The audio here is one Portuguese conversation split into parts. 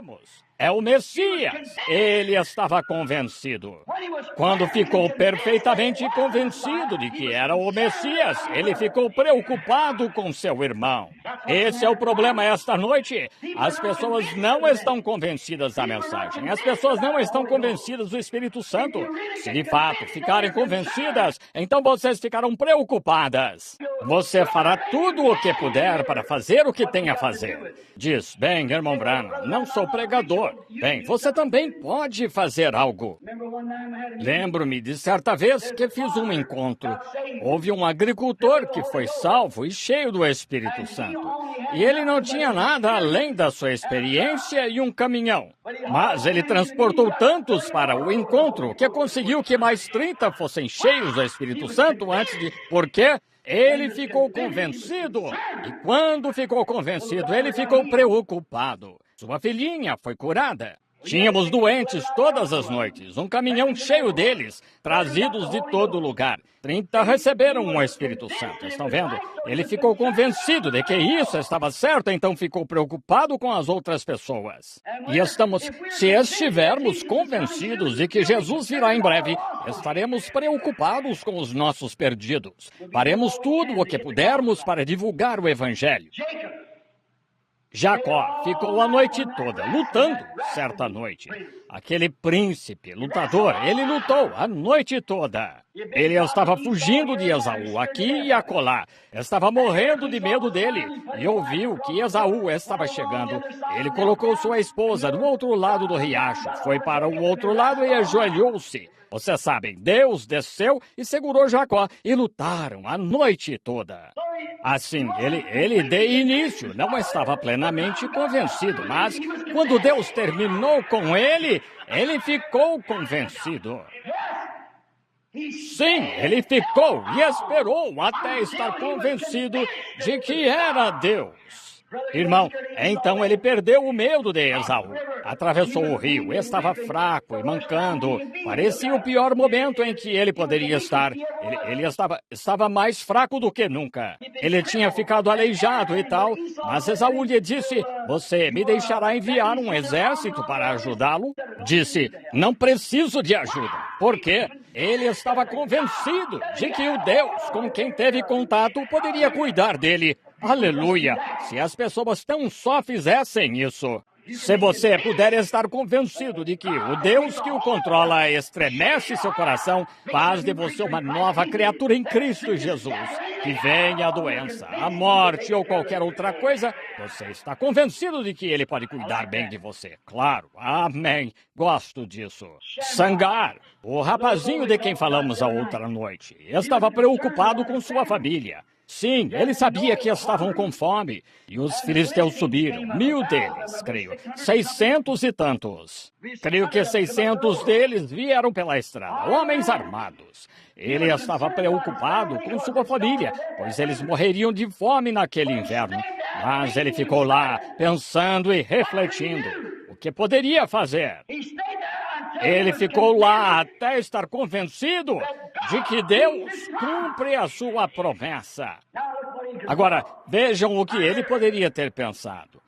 sabemos. É o Messias. Ele estava convencido. Quando ficou perfeitamente convencido de que era o Messias, ele ficou preocupado com seu irmão. Esse é o problema esta noite. As pessoas não estão convencidas da mensagem. As pessoas não estão convencidas do Espírito Santo. Se de fato ficarem convencidas, então vocês ficarão preocupadas. Você fará tudo o que puder para fazer o que tem a fazer. Diz, bem, irmão Branham, não sou pregador. Bem, você também pode fazer algo. Lembro-me de certa vez que fiz um encontro. Houve um agricultor que foi salvo e cheio do Espírito Santo. E ele não tinha nada além da sua experiência e um caminhão. Mas ele transportou tantos para o encontro que conseguiu que mais 30 fossem cheios do Espírito Santo antes de... Por quê? Ele ficou convencido. E quando ficou convencido, ele ficou preocupado. Sua filhinha foi curada. Tínhamos doentes todas as noites, um caminhão cheio deles, trazidos de todo lugar. 30 receberam o Espírito Santo, estão vendo? Ele ficou convencido de que isso estava certo, então ficou preocupado com as outras pessoas. E se estivermos convencidos de que Jesus virá em breve, estaremos preocupados com os nossos perdidos. Faremos tudo o que pudermos para divulgar o Evangelho. Jacó ficou a noite toda lutando, certa noite. Aquele príncipe lutador, ele lutou a noite toda. Ele estava fugindo de Esaú aqui e acolá. Estava morrendo de medo dele e ouviu que Esaú estava chegando. Ele colocou sua esposa do outro lado do riacho, foi para o outro lado e ajoelhou-se. Vocês sabem, Deus desceu e segurou Jacó e lutaram a noite toda. Assim, ele de início não estava plenamente convencido, mas quando Deus terminou com ele ficou convencido. Sim, ele ficou e esperou até estar convencido de que era Deus. Irmão, então ele perdeu o medo de Esaú. Atravessou o rio, estava fraco e mancando. Parecia o pior momento em que ele poderia estar. Ele estava mais fraco do que nunca. Ele tinha ficado aleijado e tal, mas Esaú lhe disse, você me deixará enviar um exército para ajudá-lo? Disse, não preciso de ajuda. Por quê? Ele estava convencido de que o Deus com quem teve contato poderia cuidar dele. Aleluia! Se as pessoas tão só fizessem isso. Se você puder estar convencido de que o Deus que o controla estremece seu coração, faz de você uma nova criatura em Cristo Jesus. Que venha a doença, a morte ou qualquer outra coisa, você está convencido de que ele pode cuidar bem de você. Claro, amém. Gosto disso. Sangar, o rapazinho de quem falamos a outra noite, estava preocupado com sua família. Sim, ele sabia que estavam com fome. E os filisteus subiram, 1000 deles, creio. 600 e tantos. Creio que 600 deles vieram pela estrada, homens armados. Ele estava preocupado com sua família, pois eles morreriam de fome naquele inverno. Mas ele ficou lá, pensando e refletindo. O que poderia fazer? Ele ficou lá até estar convencido de que Deus cumpre a sua promessa. Agora, vejam o que ele poderia ter pensado.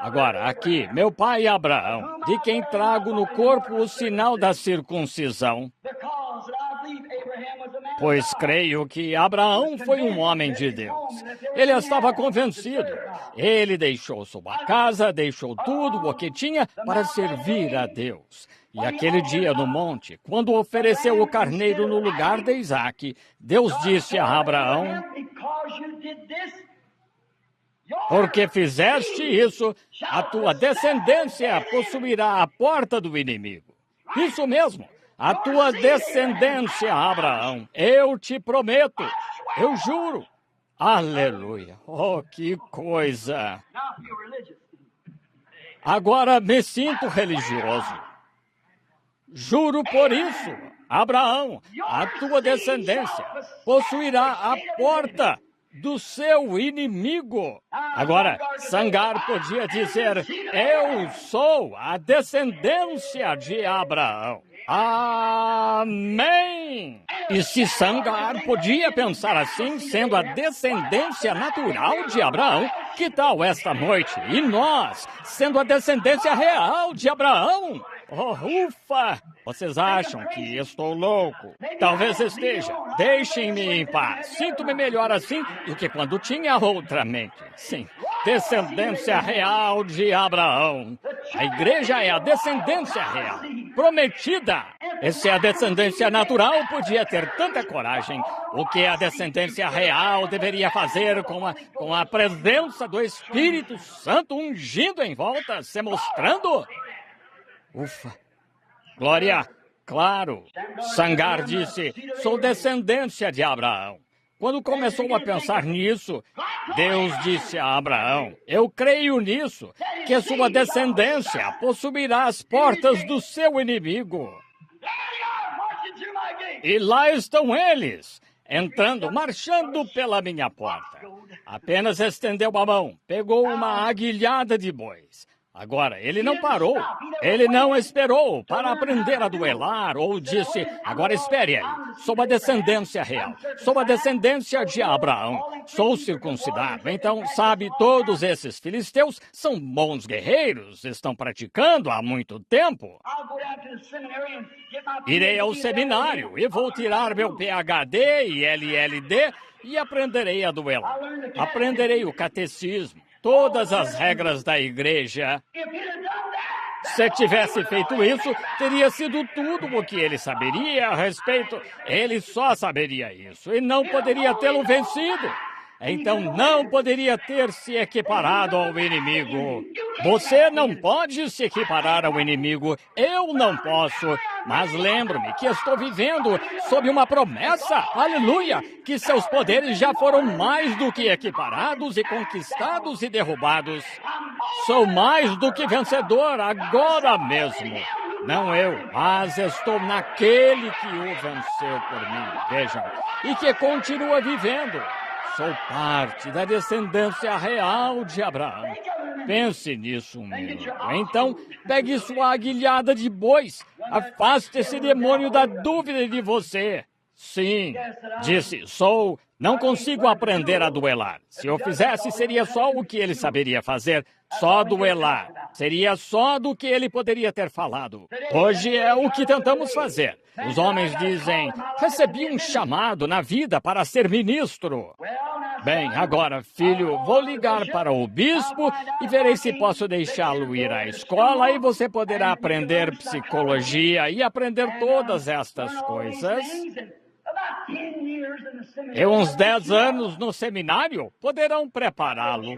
Agora, aqui, meu pai Abraão, de quem trago no corpo o sinal da circuncisão, pois creio que Abraão foi um homem de Deus. Ele estava convencido. Ele deixou sua casa, deixou tudo o que tinha para servir a Deus. E aquele dia no monte, quando ofereceu o carneiro no lugar de Isaque, Deus disse a Abraão, porque fizeste isso, a tua descendência possuirá a porta do inimigo. Isso mesmo, a tua descendência, Abraão, eu te prometo, eu juro. Aleluia, oh, que coisa. Agora me sinto religioso. Juro por isso, Abraão, a tua descendência possuirá a porta do seu inimigo. Agora, Sangar podia dizer, eu sou a descendência de Abraão. Amém! E se Sangar podia pensar assim, sendo a descendência natural de Abraão, que tal esta noite? E nós, sendo a descendência real de Abraão? Oh, ufa! Vocês acham que estou louco? Talvez esteja. Deixem-me em paz. Sinto-me melhor assim do que quando tinha outra mente. Sim, descendência real de Abraão. A igreja é a descendência real, prometida. E se a descendência natural podia ter tanta coragem, o que a descendência real deveria fazer com a presença do Espírito Santo ungindo em volta, se mostrando? Ufa! Glória! Claro! Sangar disse, sou descendência de Abraão. Quando começou a pensar nisso, Deus disse a Abraão, eu creio nisso, que sua descendência possuirá as portas do seu inimigo. E lá estão eles, entrando, marchando pela minha porta. Apenas estendeu a mão, pegou uma aguilhada de bois. Agora, ele não parou, ele não esperou para aprender a duelar ou disse, agora espere aí, sou a descendência real, sou a descendência de Abraão, sou circuncidado, então, sabe, todos esses filisteus são bons guerreiros, estão praticando há muito tempo. Irei ao seminário e vou tirar meu PhD e LLD e aprenderei a duelar, aprenderei o catecismo. Todas as regras da igreja. Se tivesse feito isso, teria sido tudo o que ele saberia a respeito. Ele só saberia isso e não poderia tê-lo vencido. Então não poderia ter se equiparado ao inimigo. Você não pode se equiparar ao inimigo. Eu não posso. Mas lembro-me que estou vivendo sob uma promessa, aleluia, que seus poderes já foram mais do que equiparados e conquistados e derrubados. Sou mais do que vencedor agora mesmo. Não eu, mas estou naquele que o venceu por mim, vejam, e que continua vivendo. Sou parte da descendência real de Abraão. Pense nisso um minuto. Então, pegue sua aguilhada de bois. Afaste esse demônio da dúvida de você. Sim, disse, não consigo aprender a duelar. Se eu fizesse, seria só o que ele saberia fazer. Só duelar. Seria só do que ele poderia ter falado. Hoje é o que tentamos fazer. Os homens dizem, recebi um chamado na vida para ser ministro. Bem, agora, filho, vou ligar para o bispo e verei se posso deixá-lo ir à escola e você poderá aprender psicologia e aprender todas estas coisas. E uns 10 anos no seminário poderão prepará-lo.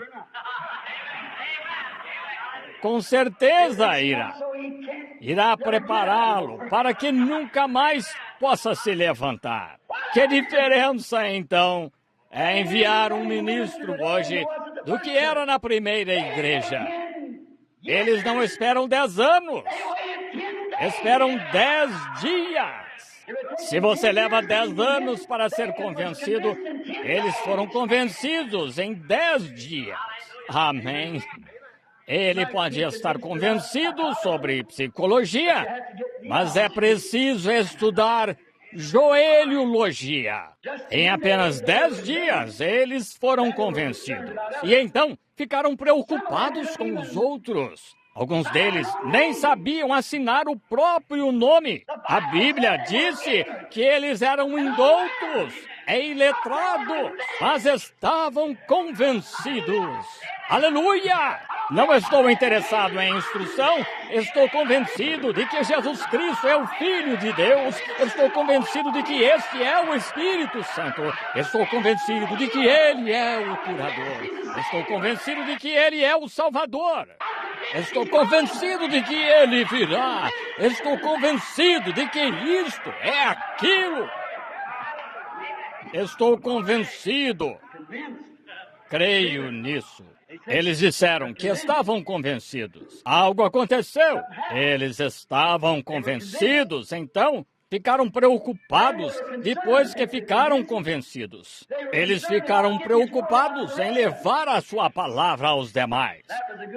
Com certeza irá prepará-lo para que nunca mais possa se levantar. Que diferença, então, é enviar um ministro hoje do que era na primeira igreja? Eles não esperam 10 anos, esperam 10 dias. Se você leva 10 anos para ser convencido, eles foram convencidos em 10 dias. Amém. Ele pode estar convencido sobre psicologia, mas é preciso estudar joelhologia. Em apenas 10 dias, eles foram convencidos. E então, ficaram preocupados com os outros. Alguns deles nem sabiam assinar o próprio nome. A Bíblia disse que eles eram indoutos, iletrados, mas estavam convencidos. Aleluia! Não estou interessado em instrução, estou convencido de que Jesus Cristo é o Filho de Deus, estou convencido de que este é o Espírito Santo, estou convencido de que Ele é o curador, estou convencido de que Ele é o Salvador, estou convencido de que Ele virá, estou convencido de que isto é aquilo, estou convencido, creio nisso. Eles disseram que estavam convencidos. Algo aconteceu. Eles estavam convencidos, então ficaram preocupados depois que ficaram convencidos. Eles ficaram preocupados em levar a sua palavra aos demais.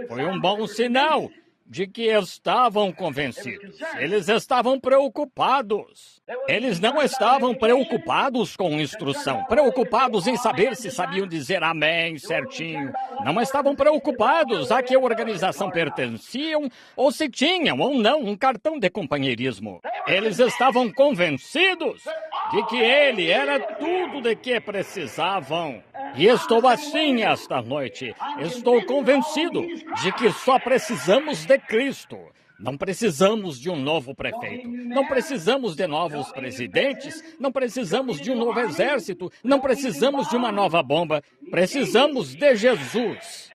Foi um bom sinal. de que estavam convencidos. Eles estavam preocupados. Eles não estavam preocupados com instrução, preocupados em saber se sabiam dizer amém certinho. Não estavam preocupados a que organização pertenciam ou se tinham ou não um cartão de companheirismo. Eles estavam convencidos de que ele era tudo de que precisavam. E estou assim esta noite. Estou convencido de que só precisamos de Cristo. Não precisamos de um novo prefeito. Não precisamos de novos presidentes. Não precisamos de um novo exército. Não precisamos de uma nova bomba. Precisamos de Jesus.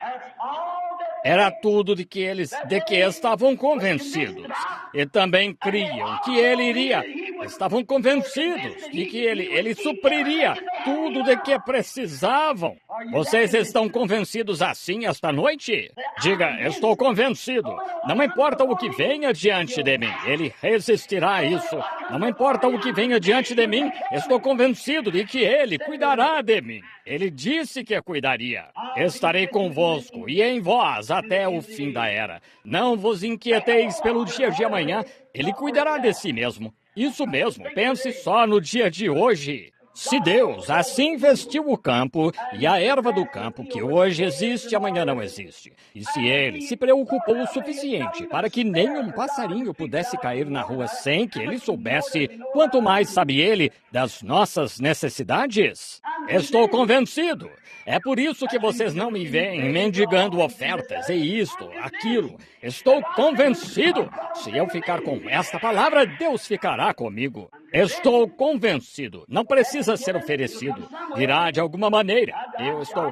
Era tudo de que estavam convencidos. E também criam que ele iria. Estavam convencidos de que ele supriria tudo de que precisavam. Vocês estão convencidos assim esta noite? Diga, estou convencido. Não importa o que venha diante de mim, ele resistirá a isso. Não importa o que venha diante de mim, estou convencido de que ele cuidará de mim. Ele disse que cuidaria. Estarei convosco e em vós até o fim da era. Não vos inquieteis pelo dia de amanhã, ele cuidará de si mesmo. Isso mesmo, pense só no dia de hoje. Se Deus assim vestiu o campo e a erva do campo, que hoje existe, amanhã não existe, e se ele se preocupou o suficiente para que nenhum passarinho pudesse cair na rua sem que ele soubesse, quanto mais sabe ele das nossas necessidades? Estou convencido. É por isso que vocês não me veem mendigando ofertas e isto, aquilo. Estou convencido. Se eu ficar com esta palavra, Deus ficará comigo. Estou convencido. Não precisa ser oferecido. Virá de alguma maneira. Eu estou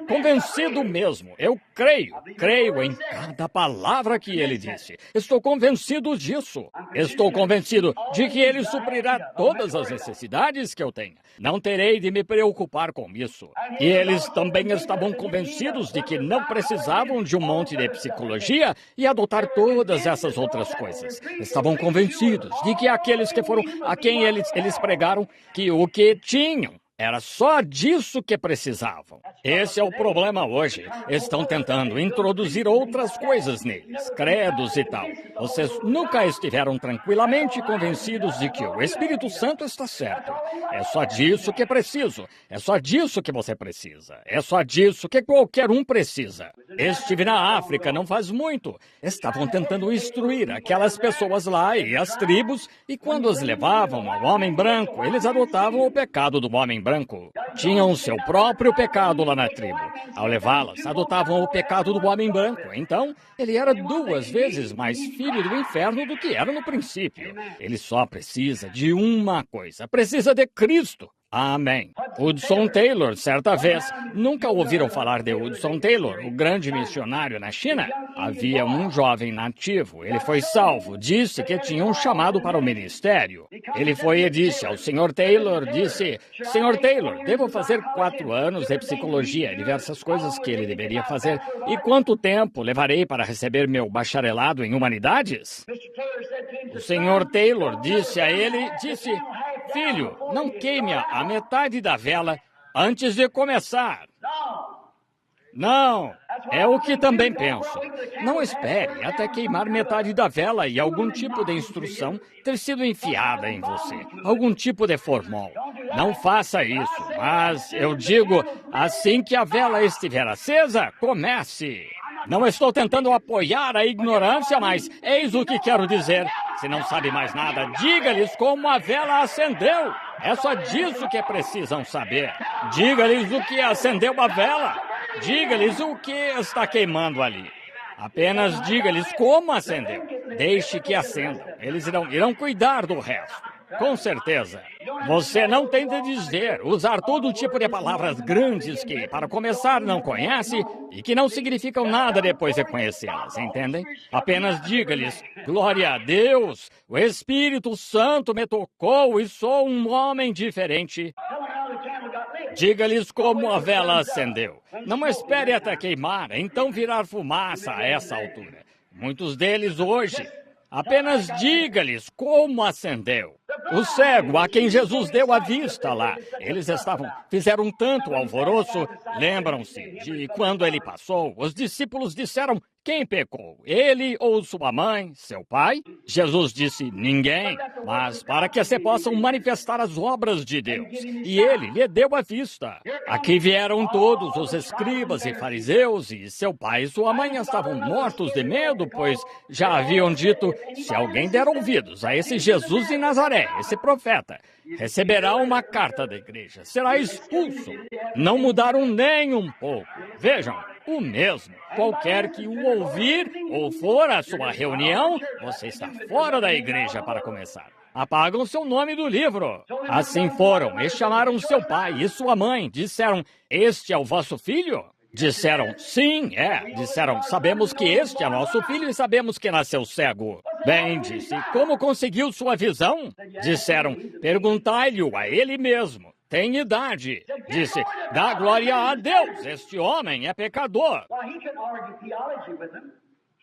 convencido mesmo. Eu creio em cada palavra que ele disse. Estou convencido disso. Estou convencido de que ele suprirá todas as necessidades que eu tenho. Não terei de me preocupar com isso. E eles também estavam convencidos de que não precisavam de um monte de psicologia e adotar todas essas outras coisas. Estavam convencidos de que aqueles que foram a quem eles pregaram que o que tinham era só disso que precisavam. Esse é o problema hoje. Estão tentando introduzir outras coisas neles, credos e tal. Vocês nunca estiveram tranquilamente convencidos de que o Espírito Santo está certo. É só disso que preciso. É só disso que você precisa. É só disso que qualquer um precisa. Estive na África não faz muito. Estavam tentando instruir aquelas pessoas lá e as tribos, e quando as levavam ao homem branco, eles adotavam o pecado do homem branco. Tinham seu próprio pecado lá na tribo. Ao levá-las, adotavam o pecado do homem branco. Então, ele era 2 vezes mais filho do inferno do que era no princípio. Ele só precisa de uma coisa. Precisa de Cristo. Amém. Hudson Taylor, certa vez, nunca ouviram falar de Hudson Taylor, o grande missionário na China? Havia um jovem nativo, ele foi salvo, disse que tinha um chamado para o ministério. Ele foi e disse ao Sr. Taylor, Sr. Taylor, devo fazer 4 anos de psicologia, diversas coisas que ele deveria fazer. E quanto tempo levarei para receber meu bacharelado em humanidades? O Sr. Taylor disse a ele, filho, não queime a metade da vela antes de começar. Não, é o que também penso. Não espere até queimar metade da vela e algum tipo de instrução ter sido enfiada em você, algum tipo de formol. Não faça isso, mas eu digo, assim que a vela estiver acesa, comece. Não estou tentando apoiar a ignorância, mas eis o que quero dizer. Se não sabe mais nada, diga-lhes como a vela acendeu. É só disso que precisam saber. Diga-lhes o que acendeu a vela. Diga-lhes o que está queimando ali. Apenas diga-lhes como acendeu. Deixe que acendam. Eles irão cuidar do resto. Com certeza. Você não tem de dizer, usar todo tipo de palavras grandes que, para começar, não conhece e que não significam nada depois de conhecê-las, entendem? Apenas diga-lhes, glória a Deus, o Espírito Santo me tocou e sou um homem diferente. Diga-lhes como a vela acendeu. Não espere até queimar, então virar fumaça a essa altura. Muitos deles hoje... Apenas diga-lhes como acendeu. O cego a quem Jesus deu a vista lá, fizeram tanto alvoroço, lembram-se de quando ele passou, os discípulos disseram quem pecou? Ele ou sua mãe, seu pai? Jesus disse, ninguém, mas para que se possam manifestar as obras de Deus. E ele lhe deu a vista. Aqui vieram todos os escribas e fariseus, e seu pai e sua mãe estavam mortos de medo, pois já haviam dito, se alguém der ouvidos a esse Jesus de Nazaré, esse profeta, receberá uma carta da igreja, será expulso. Não mudaram nem um pouco. Vejam, o mesmo. Qualquer que o ouvir ou for à sua reunião, você está fora da igreja para começar. Apagam seu nome do livro. Assim foram e chamaram seu pai e sua mãe. Disseram, este é o vosso filho? Disseram, sim, é. Disseram, sabemos que este é nosso filho e sabemos que nasceu cego. Bem, disse, como conseguiu sua visão? Disseram, perguntai-lhe a ele mesmo. Tem idade. Disse, dá glória a Deus, este homem é pecador.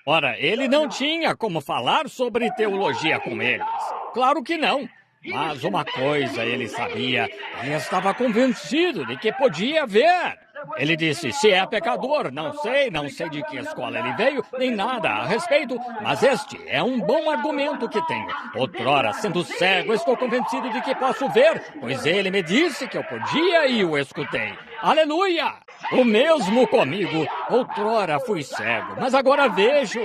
Ora, ele não tinha como falar sobre teologia com eles. Claro que não. Mas uma coisa ele sabia, ele estava convencido de que podia ver. Ele disse, se é pecador, não sei de que escola ele veio, nem nada a respeito, mas este é um bom argumento que tenho. Outrora, sendo cego, estou convencido de que posso ver, pois ele me disse que eu podia e o escutei. Aleluia! O mesmo comigo. Outrora fui cego, mas agora vejo.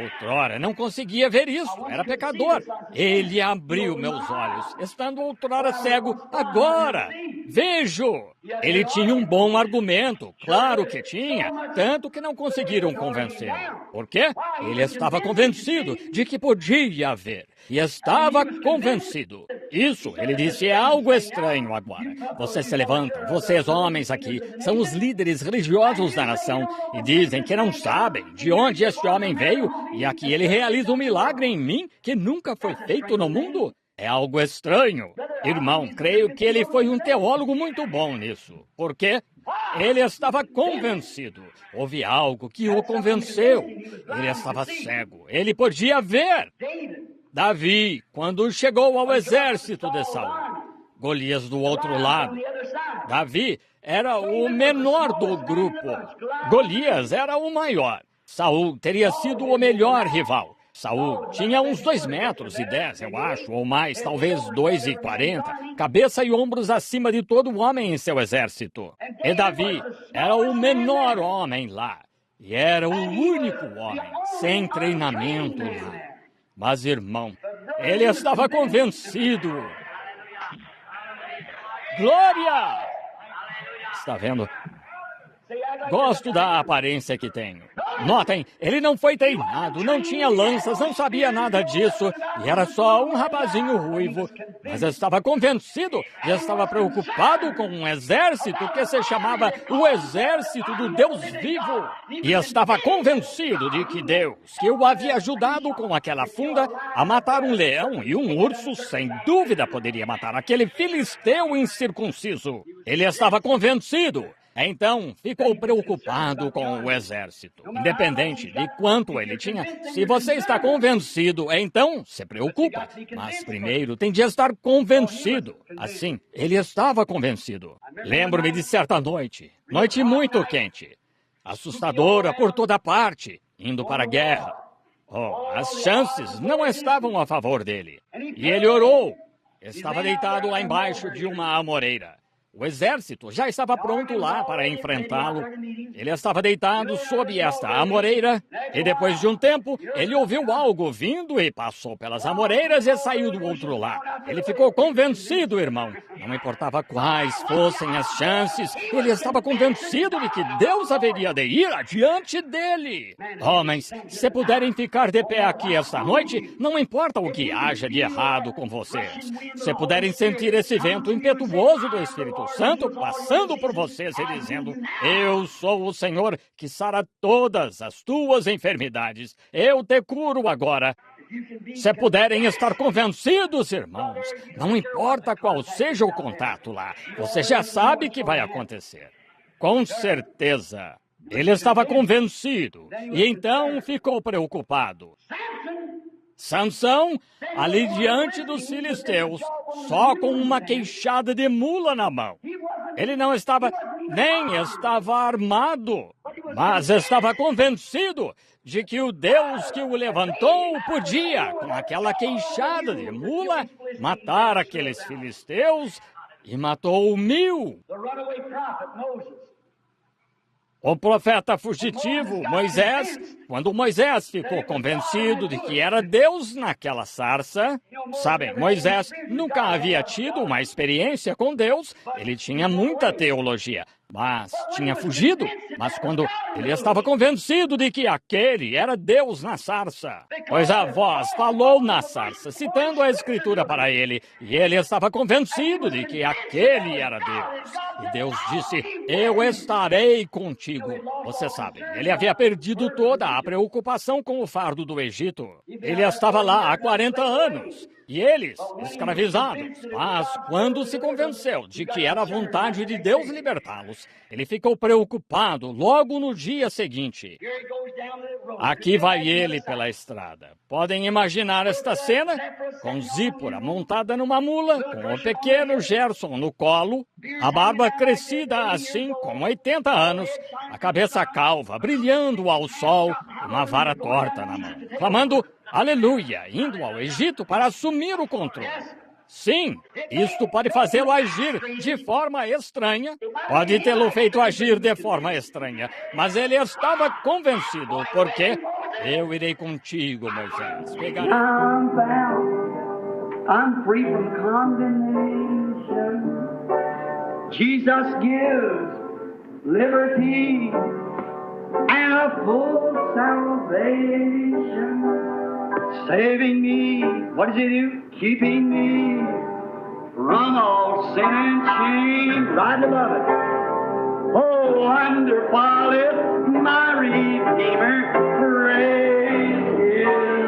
Outrora não conseguia ver isso, era pecador. Ele abriu meus olhos, estando outrora cego, agora vejo. Ele tinha um bom argumento, claro que tinha, tanto que não conseguiram convencê-lo. Por quê? Ele estava convencido de que podia ver, e estava convencido. Isso, ele disse, é algo estranho agora. Vocês se levantam, vocês homens aqui, são os líderes religiosos da nação, e dizem que não sabem de onde este homem veio, e aqui ele realiza um milagre em mim que nunca foi feito no mundo. É algo estranho. Irmão, creio que ele foi um teólogo muito bom nisso. Por quê? Ele estava convencido. Houve algo que o convenceu. Ele estava cego. Ele podia ver. Davi, quando chegou ao exército de Saul, Golias do outro lado. Davi era o menor do grupo. Golias era o maior. Saul teria sido o melhor rival. Saul tinha uns 2,10 metros, eu acho, ou mais, talvez 2,40, cabeça e ombros acima de todo homem em seu exército. E Davi era o menor homem lá, e era o único homem sem treinamento lá. Mas, irmão, ele estava convencido. Glória! Está vendo? Gosto da aparência que tenho. Notem, ele não foi treinado, não tinha lanças, não sabia nada disso, e era só um rapazinho ruivo. Mas estava convencido e estava preocupado com um exército que se chamava o Exército do Deus Vivo. E estava convencido de que Deus, que o havia ajudado com aquela funda a matar um leão e um urso, sem dúvida poderia matar aquele filisteu incircunciso. Ele estava convencido. Então, ficou preocupado com o exército. Independente de quanto ele tinha, se você está convencido, então se preocupa. Mas primeiro tem de estar convencido. Assim, ele estava convencido. Lembro-me de certa noite muito quente, assustadora por toda parte, indo para a guerra. Oh, as chances não estavam a favor dele. E ele orou. Estava deitado lá embaixo de uma amoreira. O exército já estava pronto lá para enfrentá-lo. Ele estava deitado sob esta amoreira e depois de um tempo, ele ouviu algo vindo e passou pelas amoreiras e saiu do outro lado. Ele ficou convencido, irmão. Não importava quais fossem as chances, ele estava convencido de que Deus haveria de ir adiante dele. Homens, se puderem ficar de pé aqui esta noite, não importa o que haja de errado com vocês. Se puderem sentir esse vento impetuoso do Espírito Santo passando por vocês e dizendo, eu sou o Senhor que sara todas as tuas enfermidades. Eu te curo agora. Se puderem estar convencidos, irmãos, não importa qual seja o contato lá, você já sabe que vai acontecer. Com certeza. Ele estava convencido e então ficou preocupado. Sansão, ali diante dos filisteus, só com uma queixada de mula na mão. Ele não estava, nem estava armado. mas estava convencido de que o Deus que o levantou podia, com aquela queixada de mula, matar aqueles filisteus, e matou 1000. O profeta fugitivo, Moisés, quando Moisés ficou convencido de que era Deus naquela sarça, sabem, Moisés nunca havia tido uma experiência com Deus, ele tinha muita teologia, mas tinha fugido. Mas quando ele estava convencido de que aquele era Deus na sarça, pois a voz falou na sarça, citando a Escritura para ele, e ele estava convencido de que aquele era Deus. E Deus disse, eu estarei contigo. Você sabe, ele havia perdido toda a preocupação com o fardo do Egito. Ele estava lá há 40 anos. E eles, escravizados, mas quando se convenceu de que era a vontade de Deus libertá-los, ele ficou preocupado logo no dia seguinte. Aqui vai ele pela estrada. Podem imaginar esta cena? Com Zípora montada numa mula, com o pequeno Gerson no colo, a barba crescida assim, com 80 anos, a cabeça calva, brilhando ao sol, uma vara torta na mão, clamando aleluia, indo ao Egito para assumir o controle. Sim, isto pode fazê-lo agir de forma estranha, pode tê-lo feito agir de forma estranha, mas ele estava convencido, porque eu irei contigo, Moisés. Pegarei. I'm free from condemnation. Jesus gives liberty and a full salvation. Saving me, what does He do? Keeping me from all sin and shame. Right above it. Oh, wonderful is my Redeemer, praise His